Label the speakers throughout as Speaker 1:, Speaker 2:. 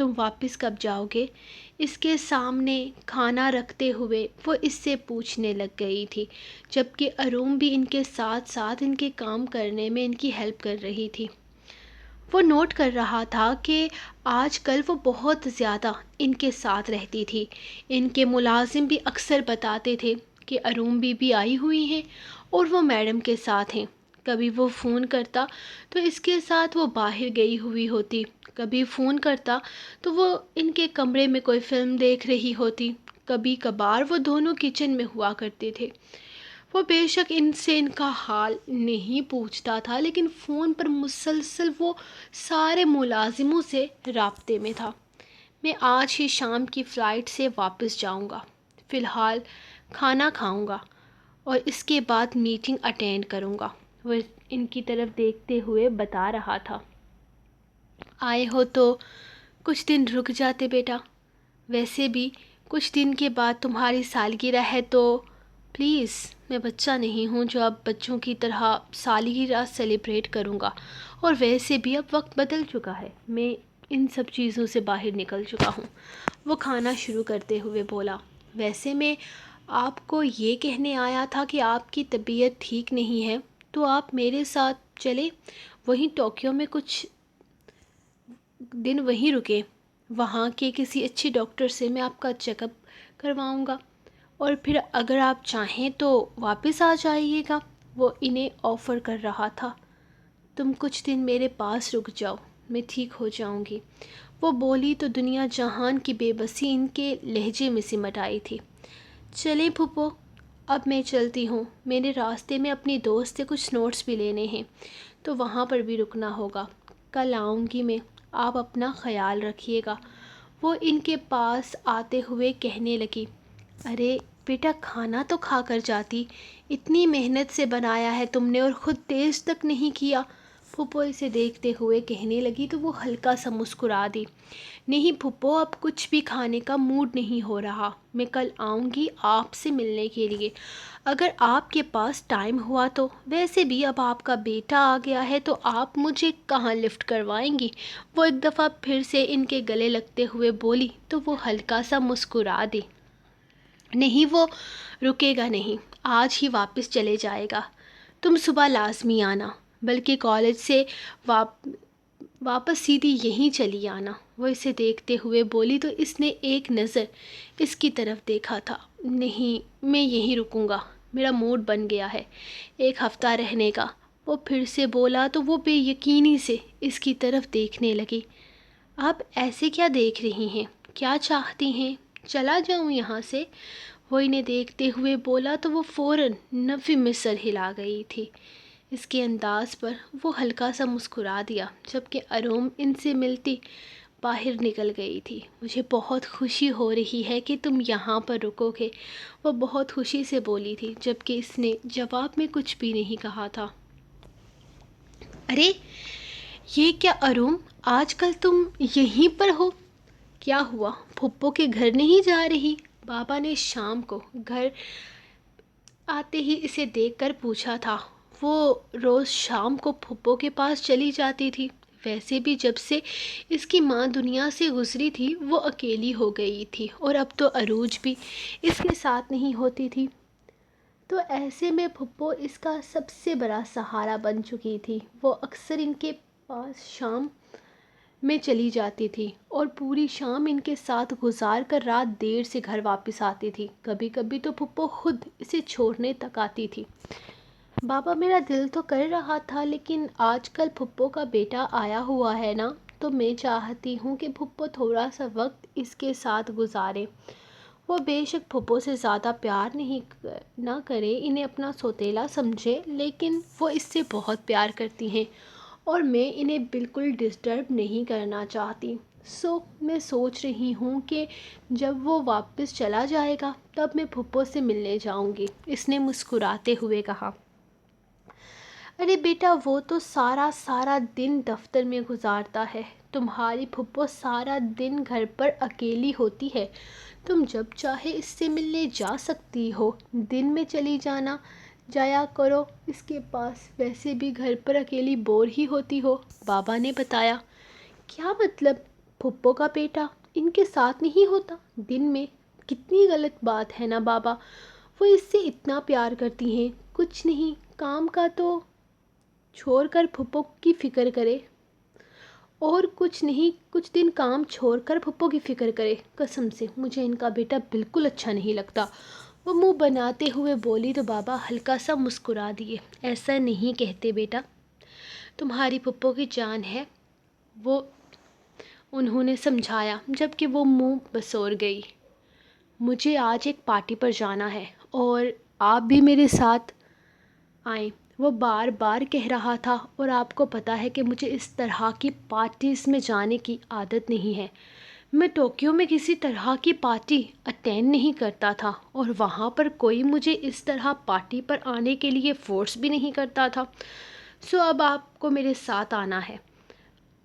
Speaker 1: تم واپس کب جاؤ گے؟ اس کے سامنے کھانا رکھتے ہوئے وہ اس سے پوچھنے لگ گئی تھی، جبکہ اروم بھی ان کے ساتھ ساتھ ان کے کام کرنے میں ان کی ہیلپ کر رہی تھی۔ وہ نوٹ کر رہا تھا کہ آج کل وہ بہت زیادہ ان کے ساتھ رہتی تھی۔ ان کے ملازم بھی اکثر بتاتے تھے کہ اروم بھی آئی ہوئی ہیں اور وہ میڈم کے ساتھ ہیں۔ کبھی وہ فون کرتا تو اس کے ساتھ وہ باہر گئی ہوئی ہوتی، کبھی فون کرتا تو وہ ان کے کمرے میں کوئی فلم دیکھ رہی ہوتی، کبھی کبھار وہ دونوں کچن میں ہوا کرتے تھے۔ وہ بے شک ان سے ان کا حال نہیں پوچھتا تھا، لیکن فون پر مسلسل وہ سارے ملازموں سے رابطے میں تھا۔ میں آج ہی شام کی فلائٹ سے واپس جاؤں گا، فی الحال کھانا کھاؤں گا اور اس کے بعد میٹنگ اٹینڈ کروں گا، وہ ان کی طرف دیکھتے ہوئے بتا رہا تھا۔ آئے ہو تو کچھ دن رک جاتے بیٹا، ویسے بھی کچھ دن کے بعد تمہاری سالگرہ ہے تو پلیز، میں بچہ نہیں ہوں جو اب بچوں کی طرح سالگرہ سیلیبریٹ کروں گا، اور ویسے بھی اب وقت بدل چکا ہے، میں ان سب چیزوں سے باہر نکل چکا ہوں۔ وہ کھانا شروع کرتے ہوئے بولا، ویسے میں آپ کو یہ کہنے آیا تھا کہ آپ کی طبیعت ٹھیک نہیں ہے تو آپ میرے ساتھ چلے وہیں ٹوکیو میں کچھ دن وہیں رکے، وہاں کے کسی اچھے ڈاکٹر سے میں آپ کا چیک اپ کرواؤں گا اور پھر اگر آپ چاہیں تو واپس آ جائیے گا۔ وہ انہیں آفر کر رہا تھا، تم کچھ دن میرے پاس رک جاؤ، میں ٹھیک ہو جاؤں گی۔ وہ بولی تو دنیا جہان کی بے بسی ان کے لہجے میں سمٹ آئی تھی۔ چلیں پھپھو، اب میں چلتی ہوں، میرے راستے میں اپنی دوست سے کچھ نوٹس بھی لینے ہیں تو وہاں پر بھی رکنا ہوگا، کل آؤں گی میں، آپ اپنا خیال رکھیے گا۔ وہ ان کے پاس آتے ہوئے کہنے لگی، ارے بیٹا کھانا تو کھا کر جاتی، اتنی محنت سے بنایا ہے تم نے اور خود ٹیسٹ تک نہیں کیا۔ پھپھو اسے دیکھتے ہوئے کہنے لگی تو وہ ہلکا سا مسکرا دی، نہیں پھپھو، اب کچھ بھی کھانے کا موڈ نہیں ہو رہا، میں کل آؤں گی آپ سے ملنے کے لیے، اگر آپ کے پاس ٹائم ہوا تو، ویسے بھی اب آپ کا بیٹا آ گیا ہے تو آپ مجھے کہاں لفٹ کروائیں گی؟ وہ ایک دفعہ پھر سے ان کے گلے لگتے ہوئے بولی تو وہ ہلکا سا مسکرا دی، نہیں وہ رکے گا نہیں، آج ہی واپس چلے جائے گا، تم صبح لازمی آنا، بلکہ کالج سے واپس سیدھی یہیں چلی آنا۔ وہ اسے دیکھتے ہوئے بولی تو اس نے ایک نظر اس کی طرف دیکھا تھا، نہیں میں یہیں رکوں گا، میرا موڈ بن گیا ہے ایک ہفتہ رہنے کا۔ وہ پھر سے بولا تو وہ بے یقینی سے اس کی طرف دیکھنے لگی، آپ ایسے کیا دیکھ رہی ہیں، کیا چاہتی ہیں، چلا جاؤں یہاں سے؟ وہ انہیں دیکھتے ہوئے بولا تو وہ فوراً 90 میں سر ہلا گئی تھی۔ اس کے انداز پر وہ ہلکا سا مسکرا دیا، جبکہ اروم ان سے ملتی باہر نکل گئی تھی۔ مجھے بہت خوشی ہو رہی ہے کہ تم یہاں پر رکو گے، وہ بہت خوشی سے بولی تھی، جبکہ اس نے جواب میں کچھ بھی نہیں کہا تھا۔ ارے یہ کیا اروم، آج کل تم یہیں پر ہو، کیا ہوا، پھپھو کے گھر نہیں جا رہی؟ بابا نے شام کو گھر آتے ہی اسے دیکھ کر پوچھا تھا۔ وہ روز شام کو پھپھو کے پاس چلی جاتی تھی، ویسے بھی جب سے اس کی ماں دنیا سے گزری تھی وہ اکیلی ہو گئی تھی اور اب تو عروج بھی اس کے ساتھ نہیں ہوتی تھی، تو ایسے میں پھپھو اس کا سب سے بڑا سہارا بن چکی تھی۔ وہ اکثر ان کے پاس شام میں چلی جاتی تھی اور پوری شام ان کے ساتھ گزار کر رات دیر سے گھر واپس آتی تھی، کبھی کبھی تو پھپھو خود اسے چھوڑنے تک آتی تھی۔ بابا میرا دل تو کر رہا تھا، لیکن آج کل پھپھو کا بیٹا آیا ہوا ہے نا، تو میں چاہتی ہوں کہ پھپھو تھوڑا سا وقت اس کے ساتھ گزارے۔ وہ بے شک پھپھو سے زیادہ پیار نہ کرے، انہیں اپنا سوتیلا سمجھے، لیکن وہ اس سے بہت پیار کرتی ہیں اور میں انہیں بالکل ڈسٹرب نہیں کرنا چاہتی، میں سوچ رہی ہوں کہ جب وہ واپس چلا جائے گا تب میں پھپھو سے ملنے جاؤں گی، اس نے مسکراتے ہوئے کہا۔ ارے بیٹا وہ تو سارا دن دفتر میں گزارتا ہے، تمہاری پھپھو سارا دن گھر پر اکیلی ہوتی ہے، تم جب چاہے اس سے ملنے جا سکتی ہو، دن میں چلی جایا کرو اس کے پاس، ویسے بھی گھر پر اکیلی بور ہی ہوتی ہو، بابا نے بتایا۔ کیا مطلب، پھپھو کا بیٹا ان کے ساتھ نہیں ہوتا دن میں؟ کتنی غلط بات ہے نا بابا، وہ اس سے اتنا پیار کرتی ہیں۔ کچھ نہیں، کام کا تو چھوڑ کر پھپھو کی فکر کرے، اور کچھ نہیں، کچھ دن کام چھوڑ کر پھپھو کی فکر کرے۔ قسم سے مجھے ان کا بیٹا بالکل اچھا نہیں لگتا۔ وہ منہ بناتے ہوئے بولی تو بابا ہلکا سا مسکرا دیے۔ ایسا نہیں کہتے بیٹا، تمہاری پھپھو کی جان ہے، وہ انہوں نے سمجھایا، جبکہ وہ منہ بسور گئی۔ مجھے آج ایک پارٹی پر جانا ہے اور آپ بھی میرے ساتھ آئیں، وہ بار بار کہہ رہا تھا، اور آپ کو پتہ ہے کہ مجھے اس طرح کی پارٹیز میں جانے کی عادت نہیں ہے۔ میں ٹوکیو میں کسی طرح کی پارٹی اٹینڈ نہیں کرتا تھا، اور وہاں پر کوئی مجھے اس طرح پارٹی پر آنے کے لیے فورس بھی نہیں کرتا تھا۔ سو اب آپ کو میرے ساتھ آنا ہے۔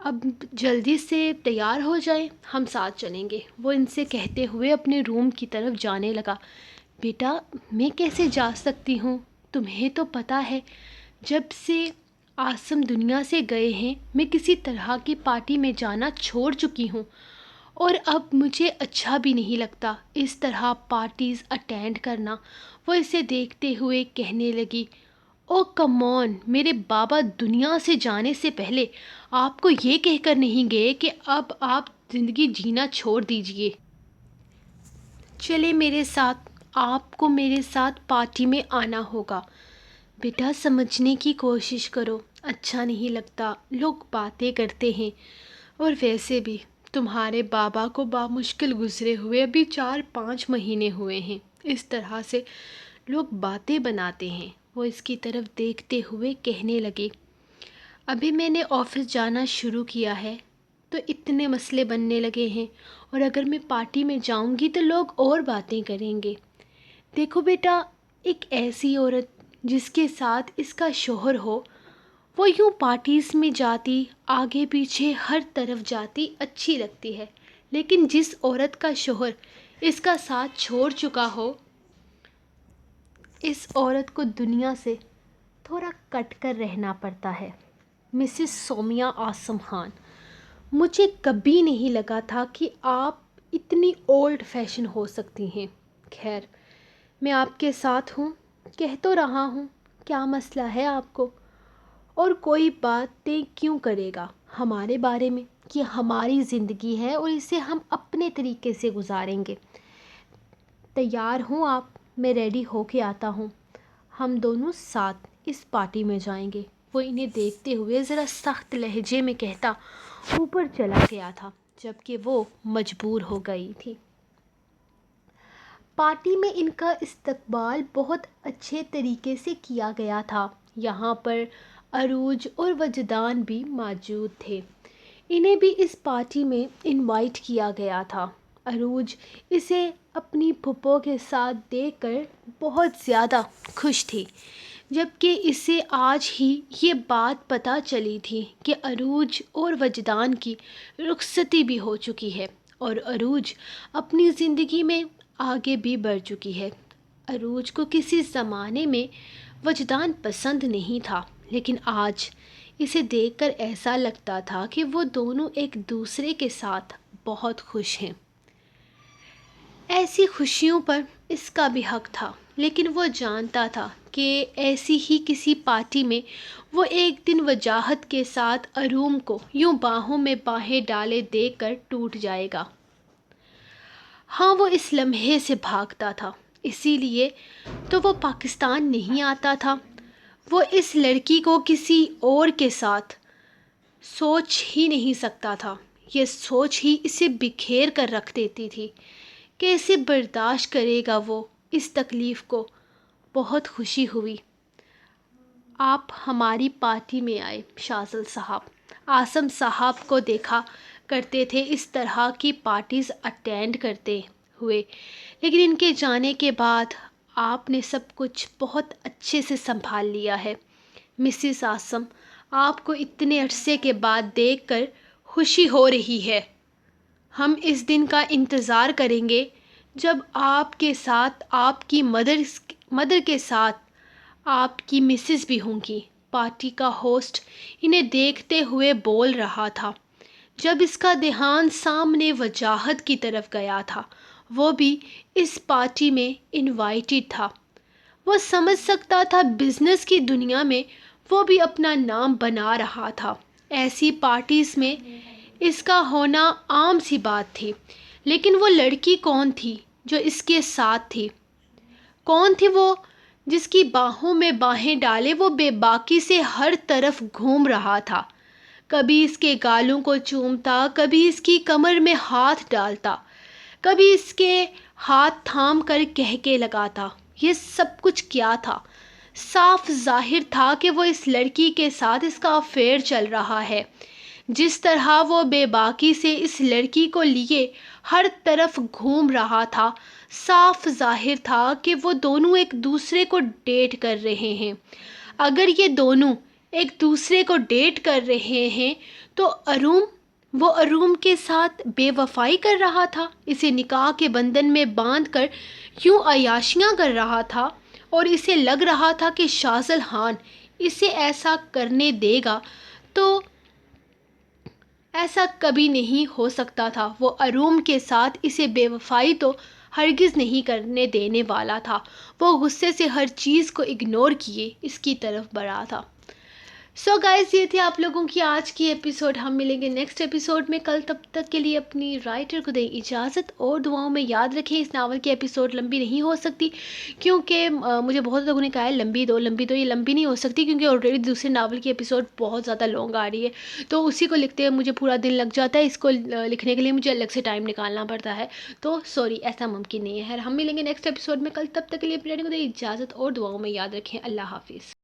Speaker 1: اب جلدی سے تیار ہو جائیں، ہم ساتھ چلیں گے۔ وہ ان سے کہتے ہوئے اپنے روم کی طرف جانے لگا۔ بیٹا میں کیسے جا سکتی ہوں؟ تمہیں تو پتہ ہے جب سے عاصم دنیا سے گئے ہیں میں کسی طرح کی پارٹی میں جانا چھوڑ چکی ہوں، اور اب مجھے اچھا بھی نہیں لگتا اس طرح پارٹیز اٹینڈ کرنا۔ وہ اسے دیکھتے ہوئے کہنے لگی، او کم آن، میرے بابا دنیا سے جانے سے پہلے آپ کو یہ کہہ کر نہیں گئے کہ اب آپ زندگی جینا چھوڑ دیجئے۔ چلے میرے ساتھ، آپ کو میرے ساتھ پارٹی میں آنا ہوگا۔ بیٹا سمجھنے کی کوشش کرو، اچھا نہیں لگتا، لوگ باتیں کرتے ہیں، اور ویسے بھی تمہارے بابا کو بامشکل گزرے ہوئے ابھی 4-5 مہینے ہوئے ہیں، اس طرح سے لوگ باتیں بناتے ہیں۔ وہ اس کی طرف دیکھتے ہوئے کہنے لگے، ابھی میں نے آفس جانا شروع کیا ہے تو اتنے مسئلے بننے لگے ہیں، اور اگر میں پارٹی میں جاؤں گی تو لوگ اور باتیں کریں گے۔ دیکھو بیٹا، ایک ایسی عورت جس کے ساتھ اس کا شوہر ہو، وہ یوں پارٹیز میں جاتی، آگے پیچھے ہر طرف جاتی، اچھی لگتی ہے، لیکن جس عورت کا شوہر اس کا ساتھ چھوڑ چکا ہو، اس عورت کو دنیا سے تھوڑا کٹ کر رہنا پڑتا ہے۔ مسز سومیا عاصم خان، مجھے کبھی نہیں لگا تھا کہ آپ اتنی اولڈ فیشن ہو سکتی ہیں۔ خیر، میں آپ کے ساتھ ہوں، کہہ تو رہا ہوں، کیا مسئلہ ہے آپ کو؟ اور کوئی باتیں کیوں کرے گا ہمارے بارے میں؟ کہ ہماری زندگی ہے اور اسے ہم اپنے طریقے سے گزاریں گے۔ تیار ہوں آپ؟ میں ریڈی ہو کے آتا ہوں، ہم دونوں ساتھ اس پارٹی میں جائیں گے۔ وہ انہیں دیکھتے ہوئے ذرا سخت لہجے میں کہتا اوپر چلا گیا تھا، جبکہ وہ مجبور ہو گئی تھی۔ پارٹی میں ان کا استقبال بہت اچھے طریقے سے کیا گیا تھا۔ یہاں پر عروج اور وجدان بھی موجود تھے، انہیں بھی اس پارٹی میں انوائٹ کیا گیا تھا۔ عروج اسے اپنی پھپھو کے ساتھ دیکھ کر بہت زیادہ خوش تھی، جبکہ اسے آج ہی یہ بات پتہ چلی تھی کہ عروج اور وجدان کی رخصتی بھی ہو چکی ہے، اور عروج اپنی زندگی میں آگے بھی بڑھ چکی ہے۔ عروج کو کسی زمانے میں وجدان پسند نہیں تھا، لیکن آج اسے دیکھ کر ایسا لگتا تھا کہ وہ دونوں ایک دوسرے کے ساتھ بہت خوش ہیں۔ ایسی خوشیوں پر اس کا بھی حق تھا، لیکن وہ جانتا تھا کہ ایسی ہی کسی پارٹی میں وہ ایک دن وجاہت کے ساتھ اروم کو یوں باہوں میں باہیں ڈالے دیکھ کر ٹوٹ جائے گا۔ ہاں، وہ اس لمحے سے بھاگتا تھا، اسی لیے تو وہ پاکستان نہیں آتا تھا۔ وہ اس لڑکی کو کسی اور کے ساتھ سوچ ہی نہیں سکتا تھا، یہ سوچ ہی اسے بکھیر کر رکھ دیتی تھی۔ کیسے برداشت کرے گا وہ اس تکلیف کو؟ بہت خوشی ہوئی آپ ہماری پارٹی میں آئے شاذل صاحب۔ عاصم صاحب کو دیکھا کرتے تھے اس طرح کی پارٹیز اٹینڈ کرتے ہوئے، لیکن ان کے جانے کے بعد آپ نے سب کچھ بہت اچھے سے سنبھال لیا ہے۔ مسز عاصم، آپ کو اتنے عرصے کے بعد دیکھ کر خوشی ہو رہی ہے۔ ہم اس دن کا انتظار کریں گے جب آپ کے ساتھ آپ کی مدر کے ساتھ آپ کی مسز بھی ہوں گی۔ پارٹی کا ہوسٹ انہیں دیکھتے ہوئے بول رہا تھا، جب اس کا دھیان سامنے وجاہت کی طرف گیا تھا، وہ بھی اس پارٹی میں انوائٹڈ تھا۔ وہ سمجھ سکتا تھا بزنس کی دنیا میں وہ بھی اپنا نام بنا رہا تھا، ایسی پارٹیز میں اس کا ہونا عام سی بات تھی۔ لیکن وہ لڑکی کون تھی جو اس کے ساتھ تھی؟ کون تھی وہ جس کی باہوں میں باہیں ڈالے وہ بے باکی سے ہر طرف گھوم رہا تھا؟ کبھی اس کے گالوں کو چومتا، کبھی اس کی کمر میں ہاتھ ڈالتا، کبھی اس کے ہاتھ تھام کر کہکے لگاتا۔ یہ سب کچھ کیا تھا؟ صاف ظاہر تھا کہ وہ اس لڑکی کے ساتھ اس کا افیئر چل رہا ہے۔ جس طرح وہ بے باکی سے اس لڑکی کو لیے ہر طرف گھوم رہا تھا، صاف ظاہر تھا کہ وہ دونوں ایک دوسرے کو ڈیٹ کر رہے ہیں۔ اگر یہ دونوں ایک دوسرے کو ڈیٹ کر رہے ہیں تو وہ اروم کے ساتھ بے وفائی کر رہا تھا، اسے نکاح کے بندھن میں باندھ کر یوں عیاشیاں کر رہا تھا، اور اسے لگ رہا تھا کہ شاذل خان اسے ایسا کرنے دے گا، تو ایسا کبھی نہیں ہو سکتا تھا۔ وہ اروم کے ساتھ اسے بے وفائی تو ہرگز نہیں کرنے دینے والا تھا۔ وہ غصے سے ہر چیز کو اگنور کیے اس کی طرف بڑھا تھا۔ سو گائز، یہ تھی آپ لوگوں کی آج کی ایپیسوڈ۔ ہم ملیں گے نیکسٹ ایپیسوڈ میں کل، تب تک کے لیے اپنی رائٹر کو دیں اجازت، اور دعاؤں میں یاد رکھیں اس ناول کی ایپیسوڈ لمبی نہیں ہو سکتی، کیونکہ مجھے بہت لوگوں نے کہا ہے لمبی دو، یہ لمبی نہیں ہو سکتی کیونکہ آلریڈی دوسرے ناول کی ایپیسوڈ بہت زیادہ لانگ آ رہی ہے، تو اسی کو لکھتے ہوئے مجھے پورا دن لگ جاتا ہے، اس کو لکھنے کے لیے مجھے الگ سے ٹائم نکالنا پڑتا ہے، تو سوری، ایسا ممکن نہیں ہے۔ ہم ملیں گے نیکسٹ ایپیسوڈ میں کل، تب تک کے لیے اپنی رائٹر کو دیں اجازت، اور دعاؤں میں یاد رکھیں۔ اللہ حافظ۔